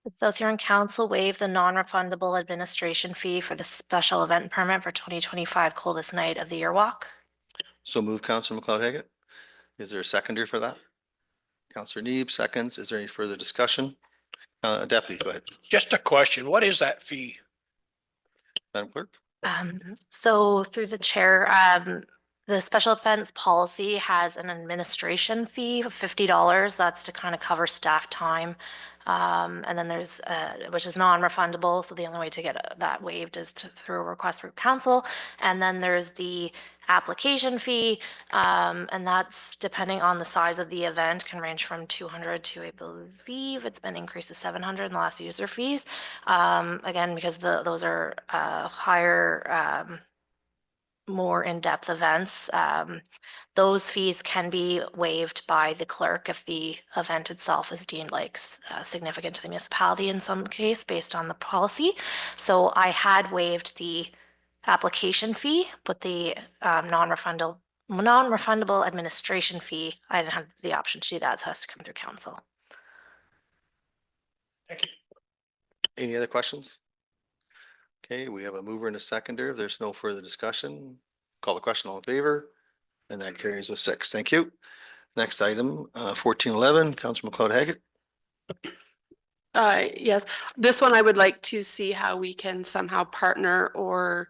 The South Huron Council waive the non-refundable administration fee for the special event permit for 2025 Coldest Night of the Year Walk. So move, Councillor McLeod-Haggett. Is there a seconder for that? Councillor Neeb seconds. Is there any further discussion? Deputy, go ahead. Just a question. What is that fee? Madam Clerk? So through the chair, the special events policy has an administration fee of $50. That's to kind of cover staff time. And then there's, which is non-refundable. So the only way to get that waived is through a request from council. And then there's the application fee. And that's depending on the size of the event, can range from 200 to, I believe it's been increased to 700 in the last user fees. Again, because those are higher, more in-depth events. Those fees can be waived by the clerk if the event itself is deemed like significant to the municipality in some case based on the policy. So I had waived the application fee, but the non-refundable administration fee, I didn't have the option to do that, so it has to come through council. Thank you. Any other questions? Okay, we have a mover and a seconder. If there's no further discussion, call the question, all in favor, and that carries with 6. Thank you. Next item, 1411, Councillor McLeod-Haggett. Yes, this one I would like to see how we can somehow partner or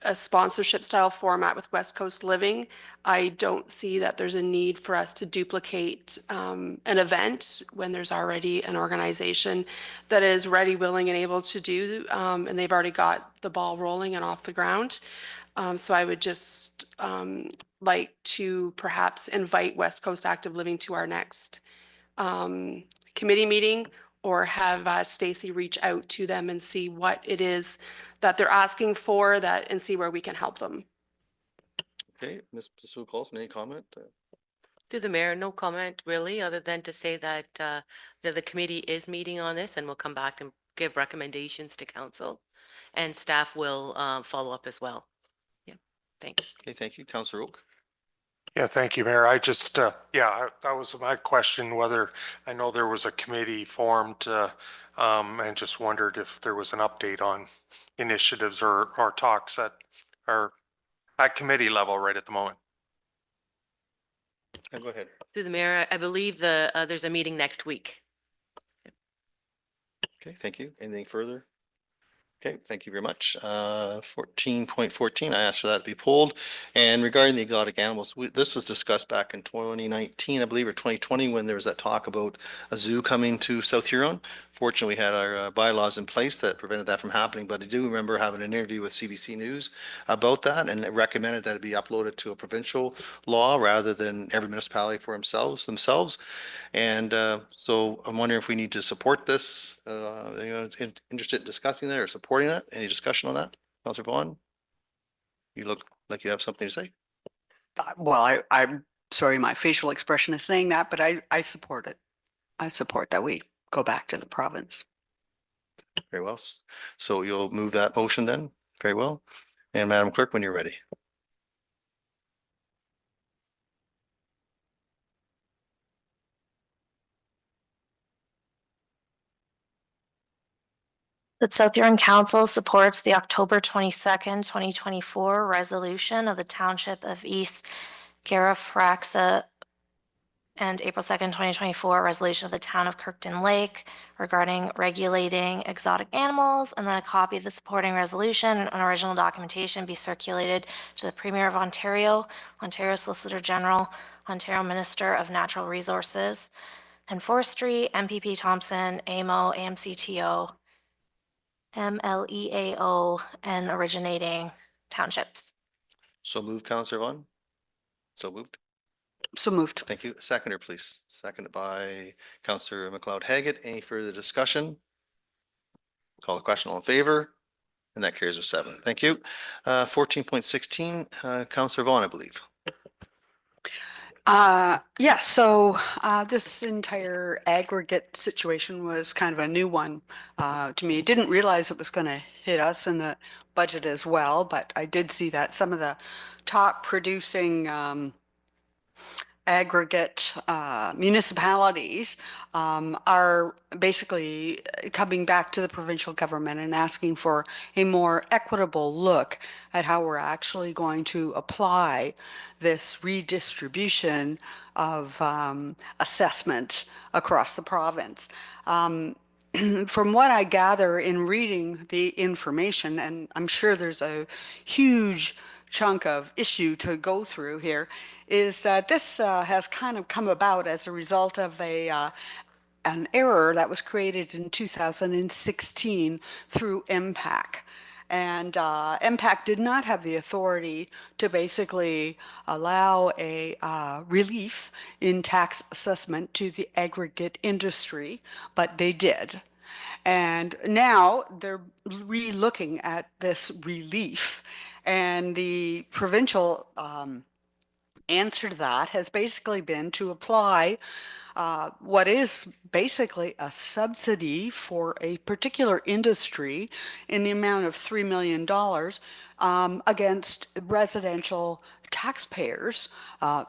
a sponsorship style format with West Coast Living. I don't see that there's a need for us to duplicate an event when there's already an organization that is ready, willing, and able to do, and they've already got the ball rolling and off the ground. So I would just like to perhaps invite West Coast Active Living to our next committee meeting, or have Stacy reach out to them and see what it is that they're asking for, that, and see where we can help them. Okay, Ms. Sue Coulson, any comment? Through the mayor, no comment really, other than to say that the committee is meeting on this and will come back and give recommendations to council, and staff will follow up as well. Yeah, thanks. Okay, thank you. Councillor Oak. Yeah, thank you, Mayor. I just, that was my question, whether, I know there was a committee formed and just wondered if there was an update on initiatives or talks that are at committee level right at the moment. Go ahead. Through the mayor, I believe there's a meeting next week. Okay, thank you. Anything further? Okay, thank you very much. 14.14, I asked for that to be pulled. And regarding the exotic animals, this was discussed back in 2019, I believe, or 2020, when there was that talk about a zoo coming to South Huron. Fortunately, we had our bylaws in place that prevented that from happening, but I do remember having an interview with CBC News about that, and it recommended that it be uploaded to a provincial law rather than every municipality for themselves. And so I'm wondering if we need to support this, interested in discussing that or supporting that. Any discussion on that? Councillor Vaughn? You look like you have something to say. Well, I'm sorry, my facial expression is saying that, but I support it. I support that we go back to the province. Very well. So you'll move that motion then? Very well. And Madam Clerk, when you're ready. That South Huron Council supports the October 22nd, 2024 resolution of the Township of East Garafraxa and April 2nd, 2024 resolution of the Town of Kirkton Lake regarding regulating exotic animals, and then a copy of the supporting resolution and original documentation be circulated to the Premier of Ontario, Ontario Solicitor General, Ontario Minister of Natural Resources and Forestry, MPP Thompson, AMO, AMCTO, MLEAO, and originating townships. So moved, Councillor Vaughn. So moved. So moved. Thank you. Seconder, please. Seconded by Councillor McLeod Haggett. Any further discussion? Call the question. All in favor? And that carries with 7. Thank you. 14.16, Councillor Vaughn, I believe. Yes, so this entire aggregate situation was kind of a new one to me. Didn't realize it was going to hit us in the budget as well, but I did see that some of the top producing aggregate municipalities are basically coming back to the provincial government and asking for a more equitable look at how we're actually going to apply this redistribution of assessment across the province. From what I gather in reading the information, and I'm sure there's a huge chunk of issue to go through here, is that this has kind of come about as a result of an error that was created in 2016 through MPAC. And MPAC did not have the authority to basically allow a relief in tax assessment to the aggregate industry, but they did. And now they're re-looking at this relief, and the provincial answer to that has basically been to apply what is basically a subsidy for a particular industry in the amount of $3 million against residential taxpayers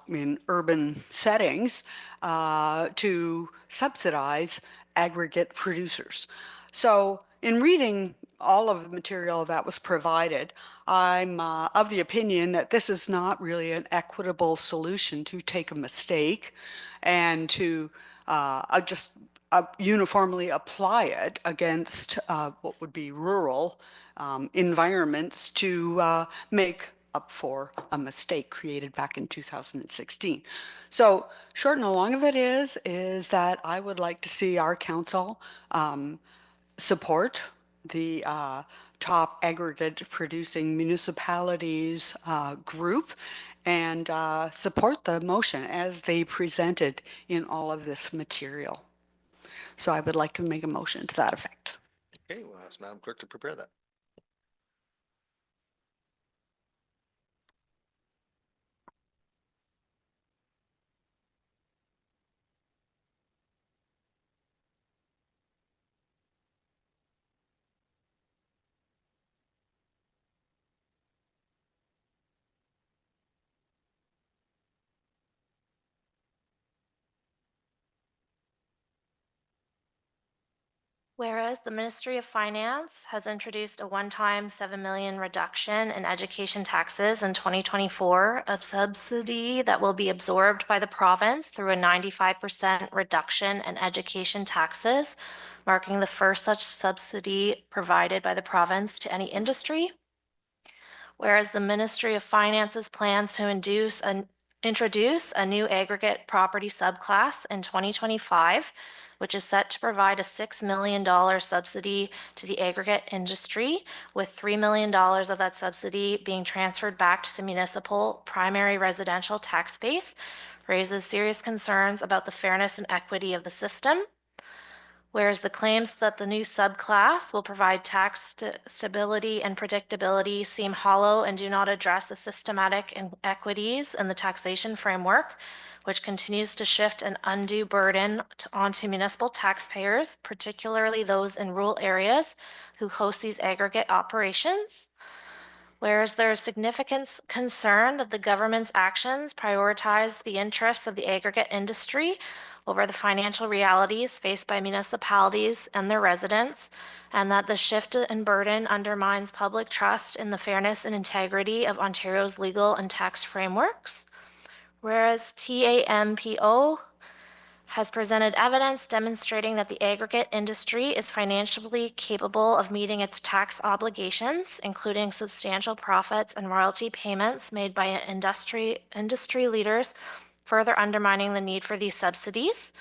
in urban settings to subsidize aggregate producers. So in reading all of the material that was provided, I'm of the opinion that this is not really an equitable solution to take a mistake and to just uniformly apply it against what would be rural environments to make up for a mistake created back in 2016. So short and the long of it is that I would like to see our council support the top aggregate producing municipalities group and support the motion as they presented in all of this material. So I would like to make a motion to that effect. Okay, we'll ask Madam Clerk to prepare that. Whereas the Ministry of Finance has introduced a one-time 7 million reduction in education taxes in 2024, a subsidy that will be absorbed by the province through a 95% reduction in education taxes, marking the first such subsidy provided by the province to any industry. Whereas the Ministry of Finance's plans to introduce a new aggregate property subclass in 2025, which is set to provide a $6 million subsidy to the aggregate industry, with $3 million of that subsidy being transferred back to the municipal primary residential tax base, raises serious concerns about the fairness and equity of the system. Whereas the claims that the new subclass will provide tax stability and predictability seem hollow and do not address the systematic inequities in the taxation framework, which continues to shift an undue burden onto municipal taxpayers, particularly those in rural areas who host these aggregate operations. Whereas there is significant concern that the government's actions prioritize the interests of the aggregate industry over the financial realities faced by municipalities and their residents, and that the shift in burden undermines public trust in the fairness and integrity of Ontario's legal and tax frameworks. Whereas TAMPO has presented evidence demonstrating that the aggregate industry is financially capable of meeting its tax obligations, including substantial profits and royalty payments made by industry leaders, further undermining the need for these subsidies.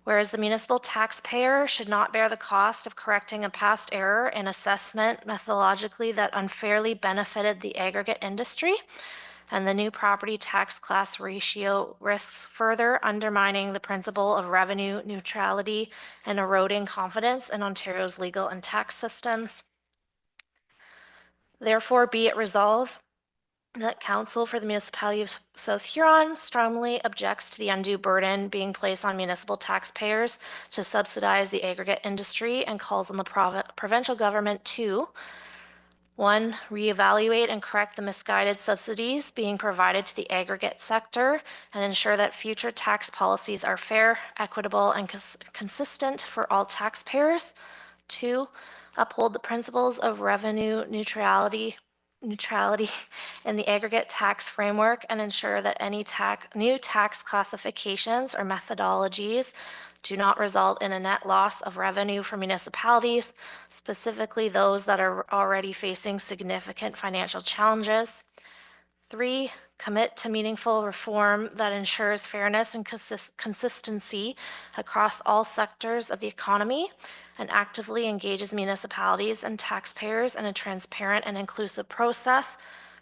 Whereas the municipal taxpayer should not bear the cost of correcting a past error in assessment methodologically that unfairly benefited the aggregate industry, and the new property tax class ratio risks further undermining the principle of revenue neutrality and eroding confidence in Ontario's legal and tax systems. Therefore, be it resolved that Council for the Municipality of South Huron strongly objects to the undue burden being placed on municipal taxpayers to subsidize the aggregate industry and calls on the provincial government to 1, reevaluate and correct the misguided subsidies being provided to the aggregate sector and ensure that future tax policies are fair, equitable, and consistent for all taxpayers. 2, uphold the principles of revenue neutrality in the aggregate tax framework and ensure that any new tax classifications or methodologies do not result in a net loss of revenue for municipalities, specifically those that are already facing significant financial challenges. 3, commit to meaningful reform that ensures fairness and consistency across all sectors of the economy and actively engages municipalities and taxpayers in a transparent and inclusive process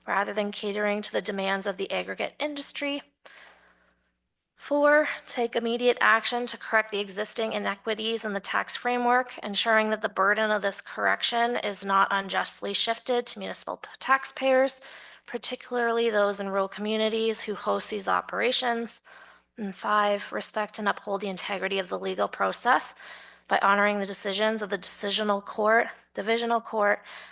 rather than catering to the demands of the aggregate industry. 4, take immediate action to correct the existing inequities in the tax framework, ensuring that the burden of this correction is not unjustly shifted to municipal taxpayers, particularly those in rural communities who host these operations. And 5, respect and uphold the integrity of the legal process by honoring the decisions of the divisional court,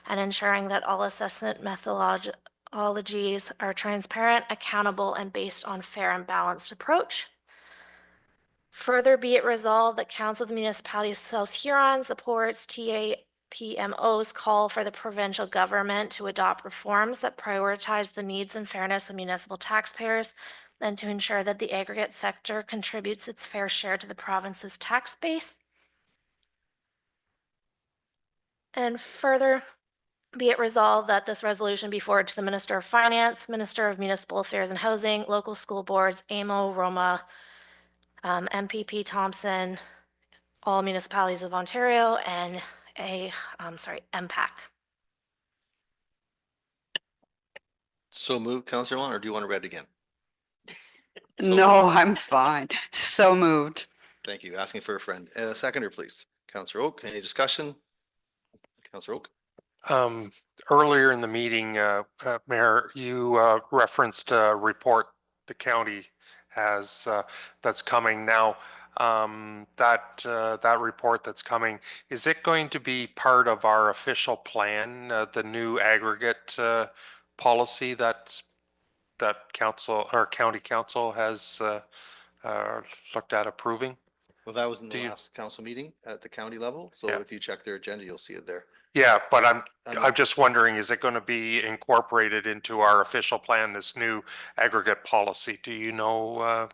and ensuring that all assessment methodologies are transparent, accountable, and based on fair and balanced approach. Further, be it resolved that Council of the Municipality of South Huron supports TAPMO's call for the provincial government to adopt reforms that prioritize the needs and fairness of municipal taxpayers and to ensure that the aggregate sector contributes its fair share to the province's tax base. And further, Be it resolved that this resolution be forwarded to the Minister of Finance, Minister of Municipal Affairs and Housing, local school boards, AMO, Roma, MPP Thompson, all municipalities of Ontario, and MPAC. So moved, Counselor Vaughn, or do you want to read it again? So No, I'm fine. So moved. Thank you. Asking for a friend. Seconder, please. Counselor Oak, any discussion? Counselor Oak? Earlier in the meeting, Mayor, you referenced a report the county has that's coming now. That report that's coming, is it going to be part of our official plan, the new aggregate policy that council or county council has looked at approving? Well, that was in Do the you- last council meeting at the county level. So Yeah. if you check their agenda, you'll see it there. Yeah, but I'm not- just wondering, is it going to be incorporated into our official plan, this new aggregate policy? Do you know,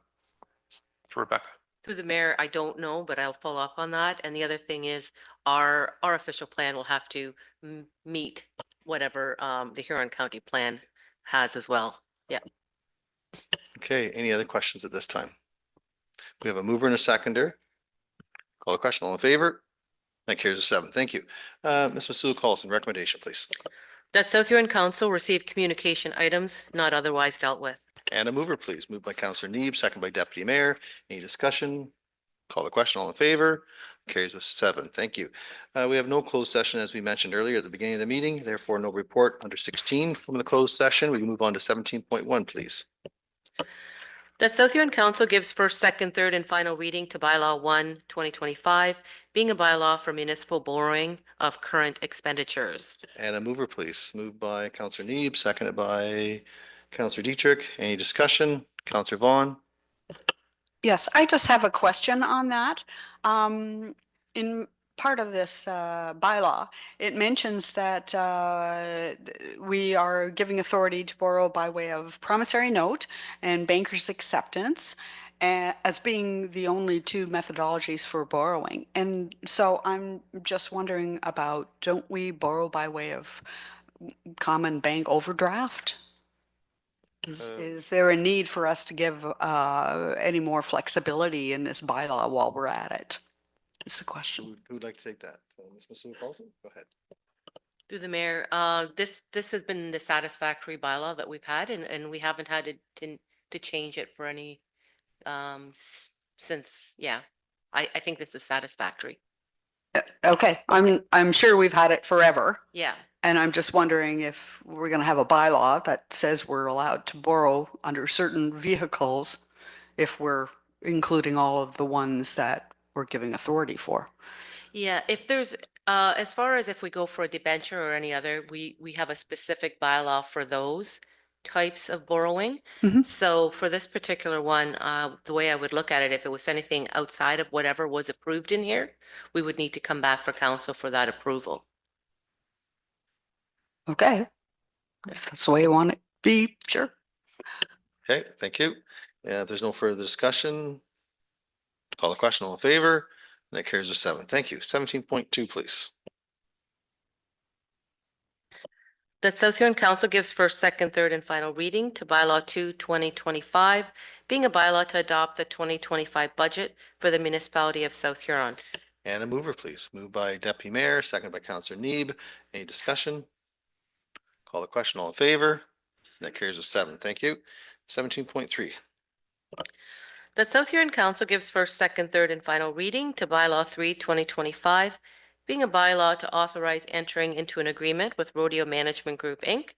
Rebecca? Through the mayor, I don't know, but I'll follow up on that. And the other thing is our official plan will have to meet whatever the Huron County plan has as well. Yeah. Okay, any other questions at this time? We have a mover and a seconder. Call the question. All in favor? That carries with 7. Thank you. Ms. Masood Carlson, recommendation, please. That South Huron Council receive communication items not otherwise dealt with. And a mover, please. Moved by Counselor Neeb, second by Deputy Mayor. Any discussion? Call the question. All in favor? Carries with 7. Thank you. We have no closed session, as we mentioned earlier at the beginning of the meeting. Therefore, no report under 16 from the closed session. We can move on to 17.1, please. That South Huron Council gives first, second, third, and final reading to Bylaw 1, 2025, being a bylaw for municipal borrowing of current expenditures. And a mover, please. Moved by Counselor Neeb, seconded by Counselor Dietrich. Any discussion? Counselor Vaughn? Yes, I just have a question on that. In part of this bylaw, it mentions that we are giving authority to borrow by way of promissory note and banker's acceptance as being the only two methodologies for borrowing. And so I'm just wondering about, don't we borrow by way of common bank overdraft? Is there a need for us to give any more flexibility in this bylaw while we're at it? Is the question. Who'd like to take that? Ms. Masood Carlson, go ahead. Through the mayor, this has been the satisfactory bylaw that we've had, and we haven't had to change it for any since, yeah. I think this is satisfactory. Okay, I'm sure we've had it forever. Yeah. And I'm just wondering if we're going to have a bylaw that says we're allowed to borrow under certain vehicles if we're including all of the ones that we're giving authority for. Yeah, if there's, as far as if we go for a debenture or any other, we have a specific bylaw for those types of borrowing. Mhm. So for this particular one, the way I would look at it, if it was anything outside of whatever was approved in here, we would need to come back for council for that approval. Okay. If that's the way you want it to be, sure. Okay, thank you. If there's no further discussion, call the question. All in favor? That carries with 7. Thank you. 17.2, please. That South Huron Council gives first, second, third, and final reading to Bylaw 2, 2025, being a bylaw to adopt the 2025 budget for the municipality of South Huron. And a mover, please. Moved by Deputy Mayor, seconded by Counselor Neeb. Any discussion? Call the question. All in favor? That carries with 7. Thank you. 17.3. The South Huron Council gives first, second, third, and final reading to Bylaw 3, 2025, being a bylaw to authorize entering into an agreement with Rodeo Management Group, Inc.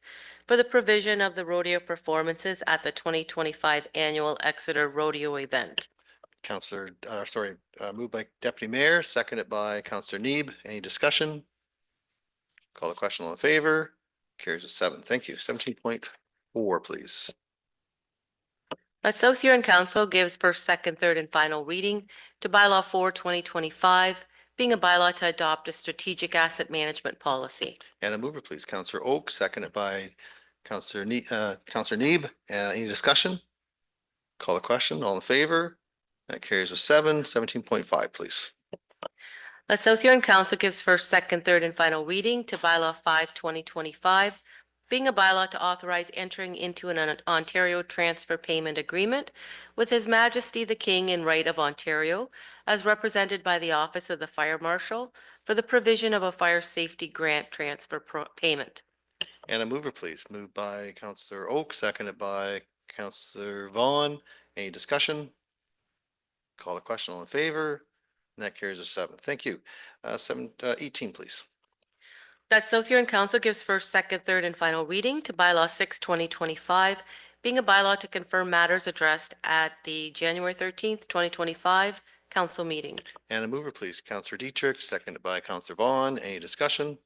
for the provision of the rodeo performances at the 2025 annual Exeter Rodeo event. Moved by Deputy Mayor, seconded by Counselor Neeb. Any discussion? Call the question. All in favor? Carries with 7. Thank you. 17.4, please. The South Huron Council gives first, second, third, and final reading to Bylaw 4, 2025, being a bylaw to adopt a strategic asset management policy. And a mover, please. Counselor Oak, seconded by Counselor Neeb. Any discussion? Call the question. All in favor? That carries with 7. 17.5, please. The South Huron Council gives first, second, third, and final reading to bylaw 5/2025, being a bylaw to authorize entering into an Ontario transfer payment agreement with His Majesty the King in Right of Ontario, as represented by the Office of the Fire Marshal, for the provision of a fire safety grant transfer payment. And a mover, please. Moved by Councillor Oak, seconded by Councillor Vaughn. Any discussion? Call the question. All in favor? And that carries a 7. Thank you. 18, please. That South Huron Council gives first, second, third, and final reading to bylaw 6/2025, being a bylaw to confirm matters addressed at the January 13th, 2025 council meeting. And a mover, please. Councillor Dietrich, seconded by Councillor Vaughn. Any discussion?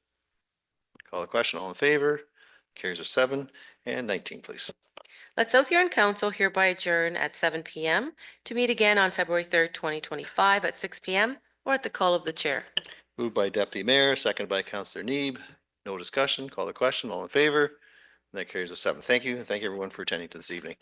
Call the question. All in favor? Carries a 7. And 19, please. Let South Huron Council hereby adjourn at 7 p.m. to meet again on February 3rd, 2025 at 6 p.m. or at the call of the chair. Moved by Deputy Mayor, seconded by Councillor Neeb. No discussion. Call the question. All in favor? And that carries a 7. Thank you. And thank you everyone for attending to this evening.